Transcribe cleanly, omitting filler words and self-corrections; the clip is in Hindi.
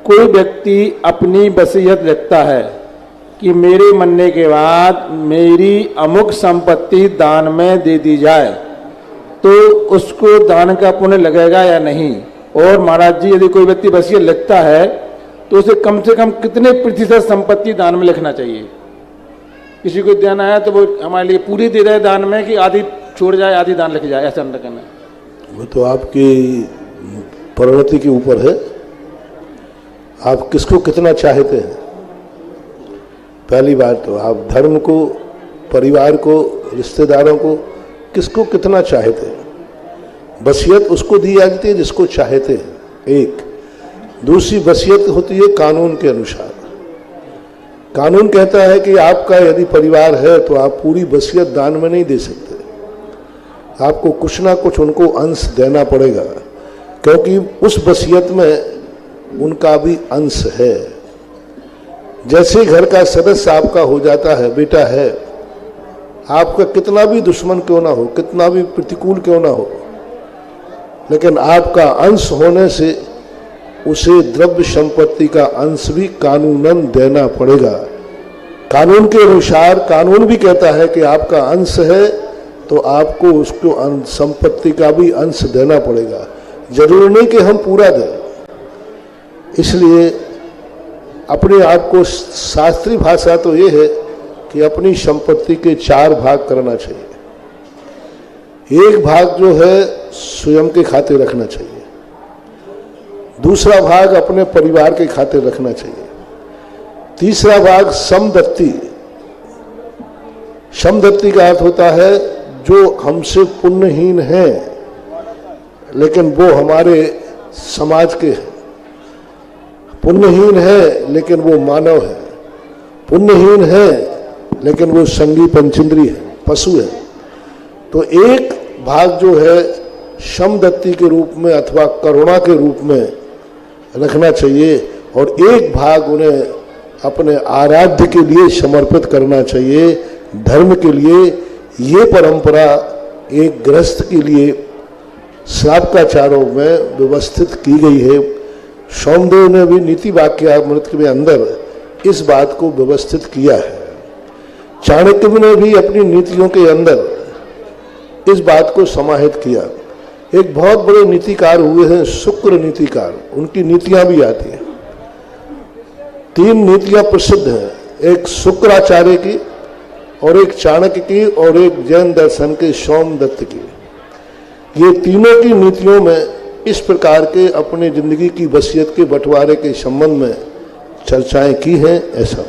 कोई व्यक्ति अपनी वसीयत लिखता है कि मेरे मरने के बाद मेरी अमुक संपत्ति दान में दे दी जाए, तो उसको दान का पुण्य लगेगा या नहीं? और महाराज जी, यदि कोई व्यक्ति वसीयत लिखता है तो उसे कम से कम कितने प्रतिशत संपत्ति दान में लिखना चाहिए? किसी को देना है तो वो हमारे लिए पूरी दे दे दान में, कि आधी छोड़ जाए आधी दान लिख जाए, ऐसा न करना? वो तो आपकी प्रवृत्ति के ऊपर है, आप किसको कितना चाहते हैं। पहली बात तो आप धर्म को, परिवार को, रिश्तेदारों को किसको कितना चाहते हैं। वसीयत उसको दी जाती है जिसको चाहते हैं, एक। दूसरी वसीयत होती है कानून के अनुसार। कानून कहता है कि आपका यदि परिवार है तो आप पूरी वसीयत दान में नहीं दे सकते, आपको कुछ ना कुछ उनको अंश देना पड़ेगा, क्योंकि उस वसीयत में उनका भी अंश है। जैसे घर का सदस्य आपका हो जाता है, बेटा है, आपका कितना भी दुश्मन क्यों ना हो, कितना भी प्रतिकूल क्यों ना हो, लेकिन आपका अंश होने से उसे द्रव्य संपत्ति का अंश भी कानूनन देना पड़ेगा। कानून के अनुसार कानून भी कहता है कि आपका अंश है तो आपको उसको संपत्ति का भी अंश देना पड़ेगा। जरूरी नहीं कि हम पूरा दें। इसलिए अपने आप को, शास्त्रीय भाषा तो ये है कि अपनी संपत्ति के 4 भाग करना चाहिए। एक भाग जो है स्वयं के खाते रखना चाहिए, दूसरा भाग अपने परिवार के खाते रखना चाहिए, तीसरा भाग समदत्ती। समदत्ती का अर्थ होता है जो हमसे पुण्यहीन है लेकिन वो हमारे समाज के हैं। पुण्यहीन है लेकिन वो मानव है, पुण्यहीन है लेकिन वो संगी पंचेंद्री है, पशु है। तो एक भाग जो है समदत्ती के रूप में अथवा करुणा के रूप में रखना चाहिए, और एक भाग उन्हें अपने आराध्य के लिए समर्पित करना चाहिए, धर्म के लिए। ये परंपरा एक गृहस्थ के लिए श्रावकाचारों में व्यवस्थित की गई है। सोमदेव ने भी नीति वाक्यामृत के अंदर इस बात को व्यवस्थित किया है। चाणक्य ने भी अपनी नीतियों के अंदर इस बात को समाहित किया। एक बहुत बड़े नीतिकार हुए हैं शुक्र नीतिकार, उनकी नीतियां भी आती हैं। 3 नीतियां प्रसिद्ध हैं, एक शुक्राचार्य की और एक चाणक्य की और एक जैन दर्शन के सोमदत्त की। ये तीनों की नीतियों में इस प्रकार के अपने जिंदगी की वसीयत के बंटवारे के संबंध में चर्चाएं की हैं, ऐसा